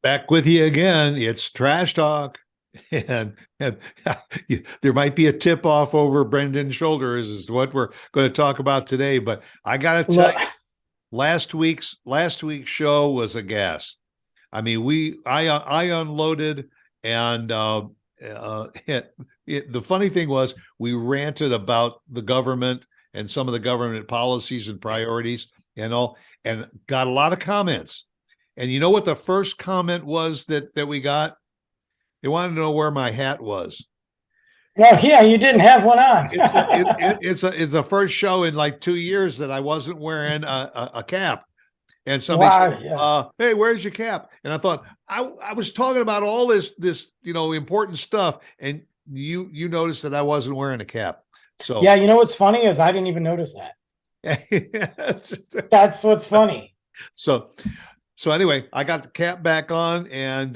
Back with you again. It's Trash Talk. And there might be a tip off over Brendan's shoulders as to what we're going to talk about today. But I got to tell you, last week's show was a gas. I mean, I unloaded, and the funny thing was we ranted about the government and some of the government policies and priorities and all, and got a lot of comments. And you know what the first comment was that we got? They wanted to know where my hat was. Oh yeah, you didn't have one on. It's the first show in like 2 years that I wasn't wearing a cap. And somebody said, hey, where's your cap? And I thought, I was talking about all this important stuff, and you noticed that I wasn't wearing a cap. So yeah, you know what's funny is I didn't even notice that. That's what's funny. So anyway, I got the cap back on, and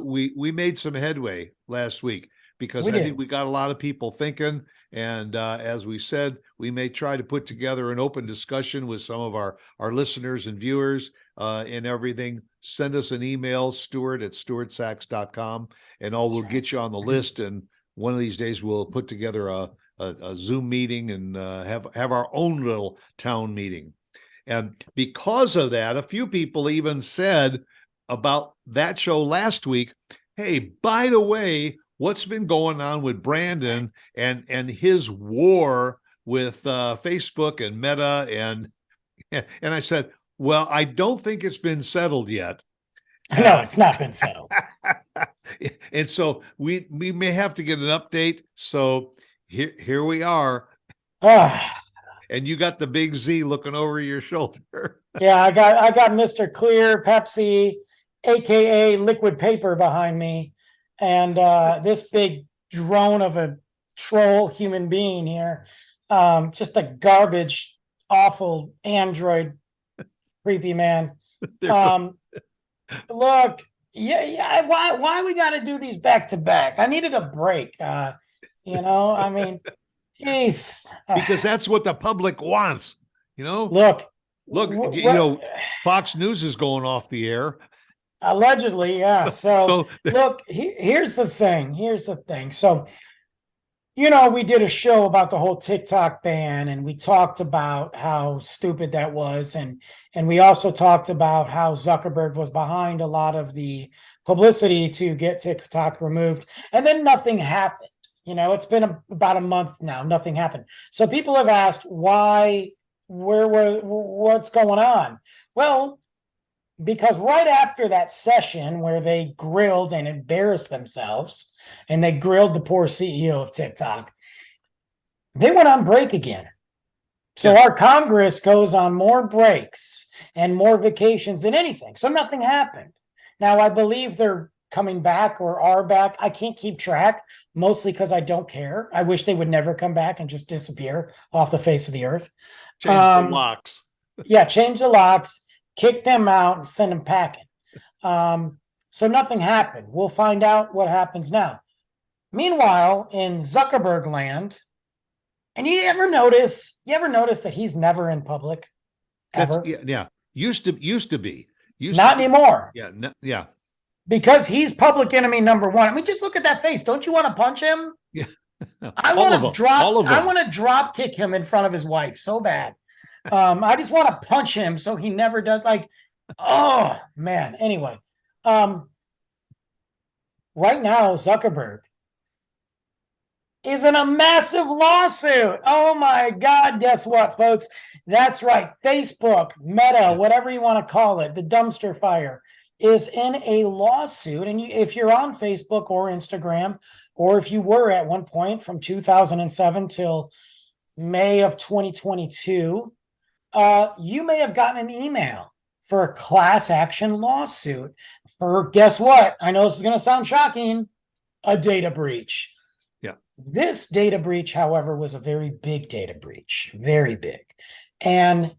we made some headway last week because I think we got a lot of people thinking. And as we said, we may try to put together an open discussion with some of our listeners and viewers and everything. Send us an email, Stuart@stuartsachs.com, and we'll get you on the list. And one of these days we'll put together a Zoom meeting and have our own little town meeting. And because of that, a few people even said about that show last week, hey, by the way, what's been going on with Brandon and his war with Facebook and Meta? And I said, well, I don't think it's been settled yet. No, it's not been settled. And so we may have to get an update. So here we are. And you got the big Z looking over your shoulder. Yeah, I got Mr. Clear Pepsi, aka liquid paper, behind me, and this big drone of a troll human being here, just a garbage, awful Android, creepy man. Look, yeah. Why we got to do these back to back? I needed a break. I mean. Jeez. Because that's what the public wants, Look, Fox News is going off the air. Allegedly, yeah. So look, here's the thing. So, we did a show about the whole TikTok ban, and we talked about how stupid that was. And we also talked about how Zuckerberg was behind a lot of the publicity to get TikTok removed. And then nothing happened. It's been about a month now. Nothing happened. So people have asked why, what's going on? Well, because right after that session where they grilled and embarrassed themselves, and they grilled the poor CEO of TikTok, they went on break again. So our Congress goes on more breaks and more vacations than anything. So nothing happened. Now, I believe they're coming back or are back. I can't keep track, mostly because I don't care. I wish they would never come back and just disappear off the face of the earth. Change the locks. Yeah, change the locks, kick them out, and send them packing. So nothing happened. We'll find out what happens now. Meanwhile, in Zuckerberg land, and you ever notice that he's never in public? Ever? Used to be. Not anymore. Yeah. Because he's public enemy number one. I mean, just look at that face. Don't you want to punch him? Yeah. I want to drop kick him in front of his wife so bad. I just want to punch him so he never does. Oh man. Anyway, right now Zuckerberg is in a massive lawsuit. Oh my God! Guess what, folks? That's right. Facebook, Meta, whatever you want to call it, the dumpster fire, is in a lawsuit. And if you're on Facebook or Instagram, or if you were at one point from 2007 till May of 2022, you may have gotten an email for a class action lawsuit for, guess what? I know this is going to sound shocking, a data breach. Yeah. This data breach, however, was a very big data breach, very big. And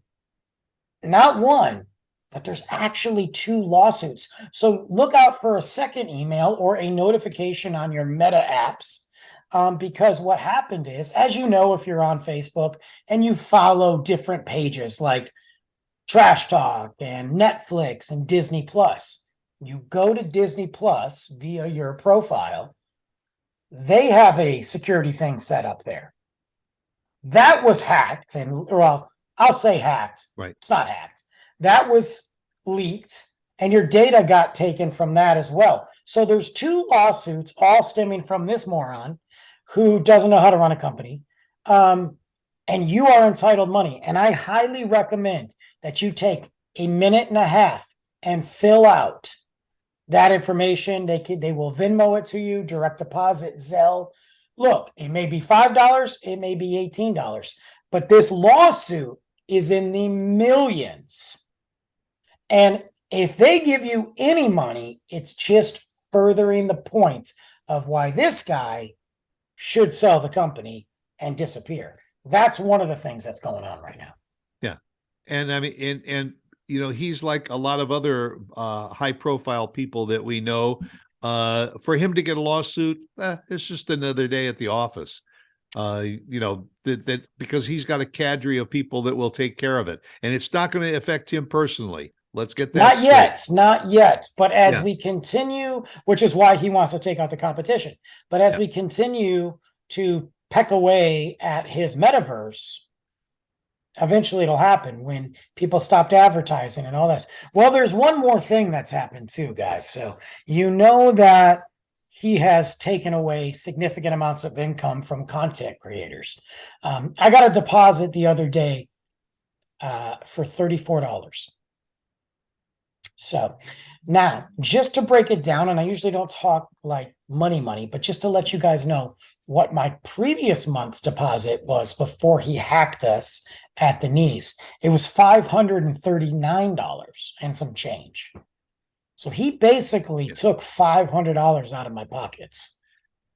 not one, but there's actually 2 lawsuits. So look out for a second email or a notification on your Meta apps, because what happened is, as you know, if you're on Facebook and you follow different pages like Trash Talk and Netflix and Disney Plus, you go to Disney Plus via your profile, they have a security thing set up there. That was hacked, and well, I'll say hacked. Right. It's not hacked. That was leaked, and your data got taken from that as well. So there's 2 lawsuits, all stemming from this moron who doesn't know how to run a company. And you are entitled money. And I highly recommend that you take a minute and a half and fill out that information. They will Venmo it to you, direct deposit, Zelle. Look, it may be $5, it may be $18, but this lawsuit is in the millions. And if they give you any money, it's just furthering the point of why this guy should sell the company and disappear. That's one of the things that's going on right now. Yeah. And I mean, and he's like a lot of other high profile people that we know. For him to get a lawsuit, it's just another day at the office. That because he's got a cadre of people that will take care of it, and it's not going to affect him personally. Let's get that not yet. But as we continue, which is why he wants to take out the competition. But as we continue to peck away at his metaverse, eventually it'll happen when people stopped advertising and all this. Well, there's one more thing that's happened too, guys. So you know that he has taken away significant amounts of income from content creators. I got a deposit the other day for $34. So now, just to break it down, and I usually don't talk like money, but just to let you guys know what my previous month's deposit was before he hacked us at the knees. It was $539 and some change. So he basically took $500 out of my pockets.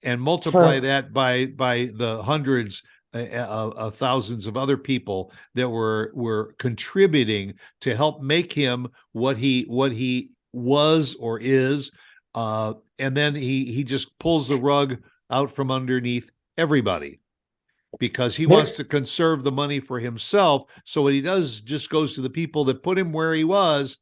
And multiply that by the hundreds of thousands of other people that were contributing to help make him what he was or is, and then he just pulls the rug out from underneath everybody because he wants to conserve the money for himself. So what he does just goes to the people that put him where he was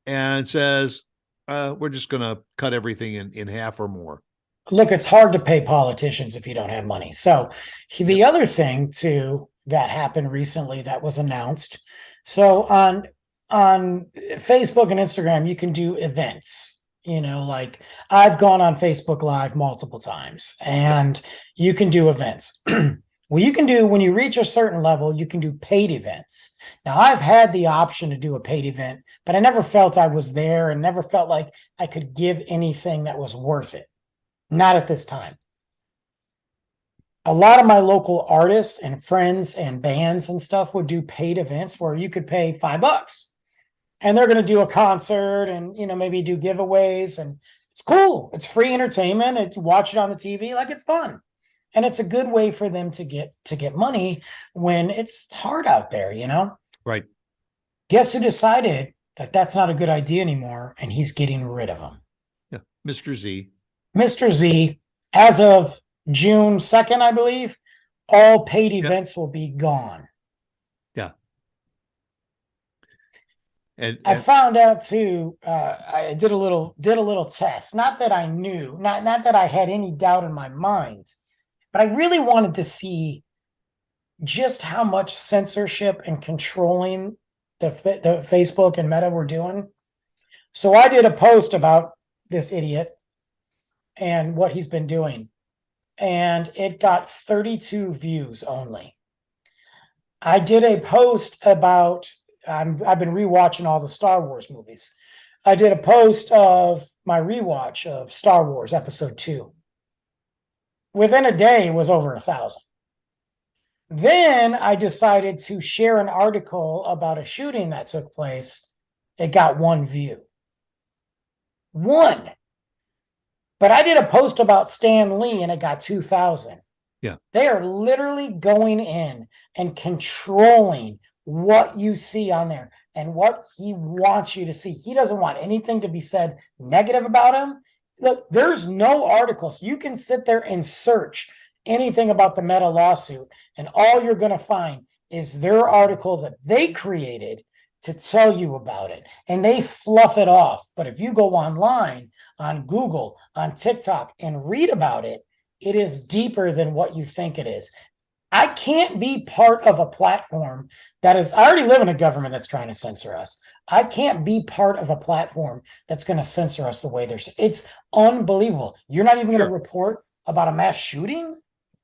and says, we're just going to cut everything in half or more. Look, it's hard to pay politicians if you don't have money. So the other thing too that happened recently that was announced. So on Facebook and Instagram, you can do events. Like I've gone on Facebook Live multiple times, and you can do events. Well, you can do, when you reach a certain level, you can do paid events. Now, I've had the option to do a paid event, but I never felt I was there and never felt like I could give anything that was worth it. Not at this time. A lot of my local artists and friends and bands and stuff would do paid events where you could pay $5 and they're going to do a concert and, maybe do giveaways, and it's cool. It's free entertainment. And you watch it on the TV. Like, it's fun. And it's a good way for them to get money when it's hard out there, Right. Guess who decided that that's not a good idea anymore, and he's getting rid of them? Yeah. Mr. Z. Mr. Z, as of June 2nd, I believe, all paid events will be gone. Yeah. And I found out too, I did a little test. Not that I knew, not that I had any doubt in my mind, but I really wanted to see just how much censorship and controlling the Facebook and Meta were doing. So I did a post about this idiot and what he's been doing, and it got 32 views only. I did a post about, I've been rewatching all the Star Wars movies. I did a post of my rewatch of Star Wars Episode 2. Within a day, it was over 1,000. Then I decided to share an article about a shooting that took place. It got 1 view. 1. But I did a post about Stan Lee and it got 2,000. Yeah. They are literally going in and controlling what you see on there and what he wants you to see. He doesn't want anything to be said negative about him. Look, there's no articles. You can sit there and search anything about the Meta lawsuit, and all you're going to find is their article that they created to tell you about it, and they fluff it off. But if you go online, on Google, on TikTok, and read about it, it is deeper than what you think it is. I can't be part of a platform that is, I already live in a government that's trying to censor us. I can't be part of a platform that's going to censor us the way it's unbelievable. You're not even going to report about a mass shooting?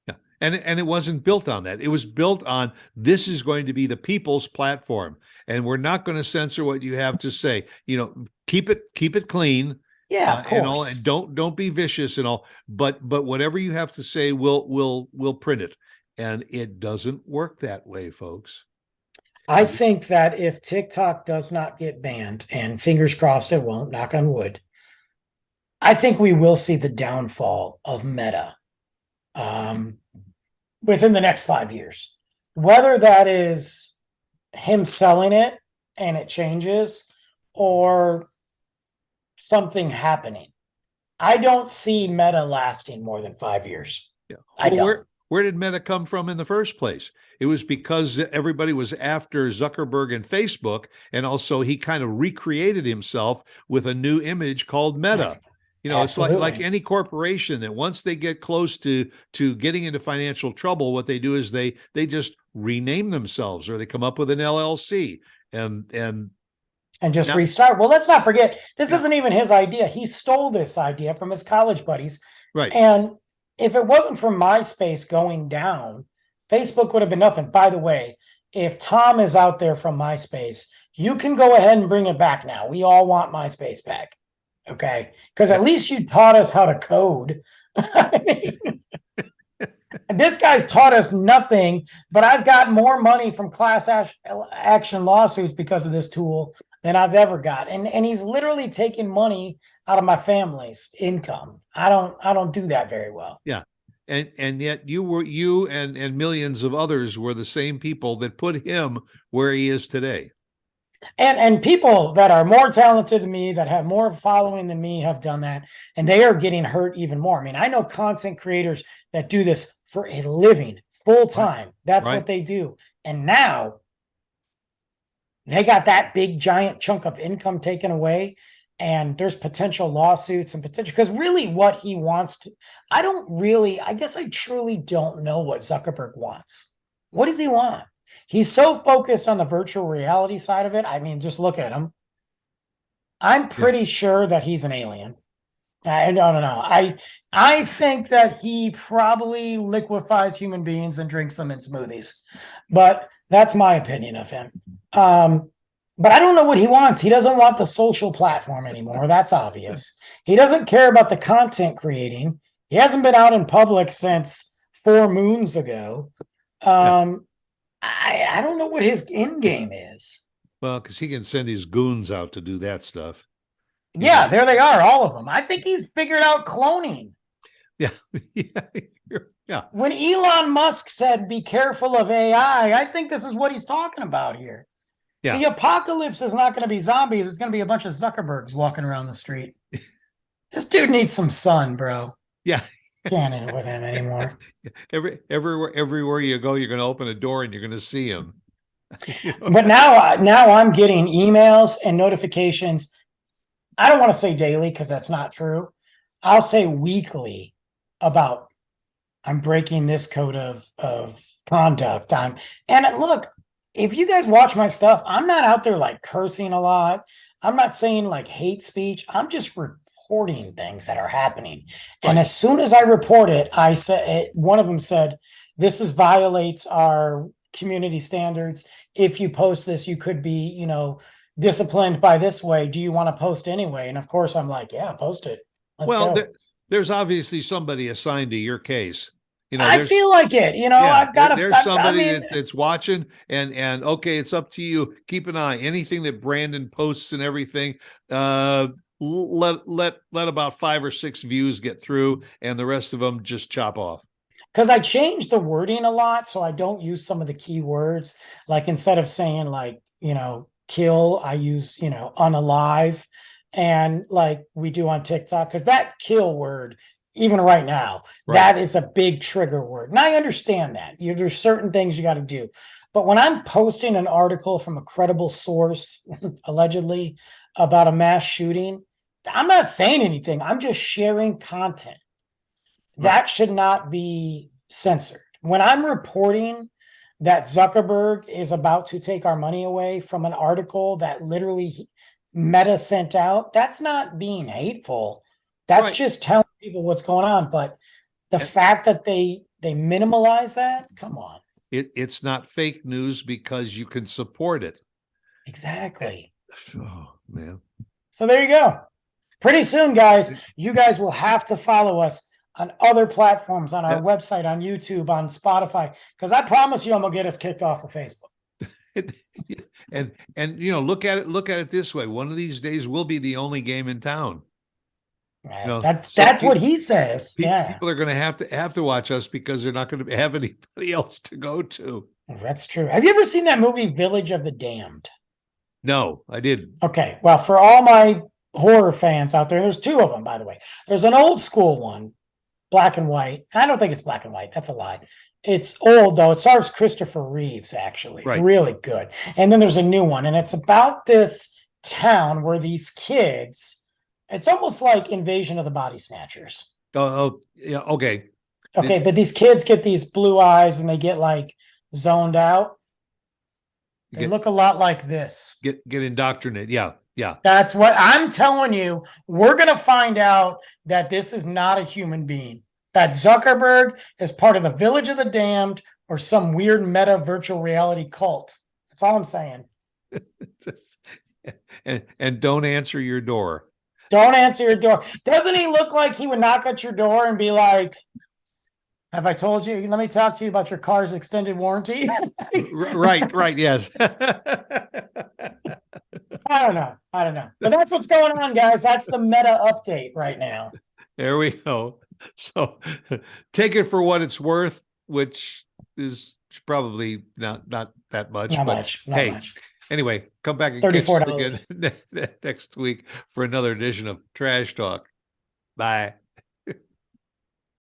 Yeah. And it wasn't built on that. It was built on, this is going to be the people's platform, and we're not going to censor what you have to say. You know, keep it clean. Yeah, of course. And all, and don't be vicious and all, but whatever you have to say, we'll print it. And it doesn't work that way, folks. I think that if TikTok does not get banned, and fingers crossed it won't, knock on wood, I think we will see the downfall of Meta within the next 5 years. Whether that is him selling it and it changes, or something happening, I don't see Meta lasting more than 5 years. Yeah. Well, where did Meta come from in the first place? It was because everybody was after Zuckerberg and Facebook, and also he kind of recreated himself with a new image called Meta. You know, Absolutely. It's like any corporation that once they get close to getting into financial trouble, what they do is they just rename themselves, or they come up with an LLC and just restart. Well, let's not forget, this isn't even his idea. He stole this idea from his college buddies. Right. And if it wasn't for MySpace going down, Facebook would have been nothing. By the way, if Tom is out there from MySpace, you can go ahead and bring it back now. We all want MySpace back. Okay? Because at least you taught us how to code. And this guy's taught us nothing, but I've got more money from class action lawsuits because of this tool than I've ever got. And he's literally taking money out of my family's income. I don't do that very well. Yeah. And yet you and millions of others were the same people that put him where he is today. And people that are more talented than me, that have more following than me, have done that, and they are getting hurt even more. I mean, I know content creators that do this for a living, full time. That's what they do. And now they got that big giant chunk of income taken away, and there's potential lawsuits and potential, because really what he wants to, I guess I truly don't know what Zuckerberg wants. What does he want? He's so focused on the virtual reality side of it. I mean, just look at him. I'm pretty sure that he's an alien. I don't know. I think that he probably liquefies human beings and drinks them in smoothies, but that's my opinion of him. But I don't know what he wants. He doesn't want the social platform anymore. That's obvious. He doesn't care about the content creating. He hasn't been out in public since 4 moons ago. I don't know what his end game is. Well, because he can send his goons out to do that stuff. Yeah, there they are, all of them. I think he's figured out cloning. Yeah. Yeah. When Elon Musk said, "Be careful of AI," I think this is what he's talking about here. Yeah. The apocalypse is not going to be zombies. It's going to be a bunch of Zuckerbergs walking around the street. This dude needs some sun, bro. Yeah. Can't in with him anymore. Everywhere you go, you're going to open a door and you're going to see him. You know? But now I'm getting emails and notifications. I don't want to say daily because that's not true. I'll say weekly about, I'm breaking this code of conduct. And look, if you guys watch my stuff, I'm not out there like cursing a lot. I'm not saying like hate speech. I'm just reporting things that are happening. Right. And as soon as I report it, I said, one of them said, "This violates our community standards. If you post this, you could be, disciplined by this way. Do you want to post anyway?" And of course I'm like, yeah, post it. Let's go. There's obviously somebody assigned to your case. I feel like it. I've got there's somebody that's watching, and okay, it's up to you. Keep an eye. Anything that Brandon posts and everything, let about 5 or 6 views get through, and the rest of them just chop off. Because I changed the wording a lot, so I don't use some of the key words. Like instead of saying kill, I use unalive, and like we do on TikTok, because that kill word, even right now, that is a big trigger word. And I understand that. There's certain things you got to do. But when I'm posting an article from a credible source, allegedly about a mass shooting, I'm not saying anything. I'm just sharing content. That should not be censored. When I'm reporting that Zuckerberg is about to take our money away from an article that literally Meta sent out, that's not being hateful. That's just telling people what's going on. But the fact that they minimalize that, come on. It's not fake news because you can support it. Exactly. Oh, man. So there you go. Pretty soon, guys, you guys will have to follow us on other platforms, on our website, on YouTube, on Spotify, because I promise you I'm gonna get us kicked off of Facebook. and you know, look at it this way. One of these days we'll be the only game in town. Right. You know, that's what he says. People are going to have to watch us because they're not going to have anybody else to go to. That's true. Have you ever seen that movie Village of the Damned? No, I didn't. Okay. Well, for all my horror fans out there, there's two of them, by the way. There's an old school one, black and white. I don't think it's black and white. That's a lie. It's old, though. It stars Christopher Reeves, actually. Right. Really good. And then there's a new one, and it's about this town where these kids, it's almost like Invasion of the Body Snatchers. Oh, yeah. Okay. Okay, but these kids get these blue eyes and they get like zoned out. They look a lot like this. Get indoctrinated. Yeah. Yeah. That's what I'm telling you. We're going to find out that this is not a human being. That Zuckerberg is part of the Village of the Damned or some weird meta virtual reality cult. That's all I'm saying. and don't answer your door. Don't answer your door. Doesn't he look like he would knock at your door and be like, have I told you? Let me talk to you about your car's extended warranty. Right. Yes. I don't know. But that's what's going on, guys. That's the meta update right now. There we go. So take it for what it's worth, which is probably not that much. Not much. Anyway, come back and catch us again next week for another edition of Trash Talk. Bye.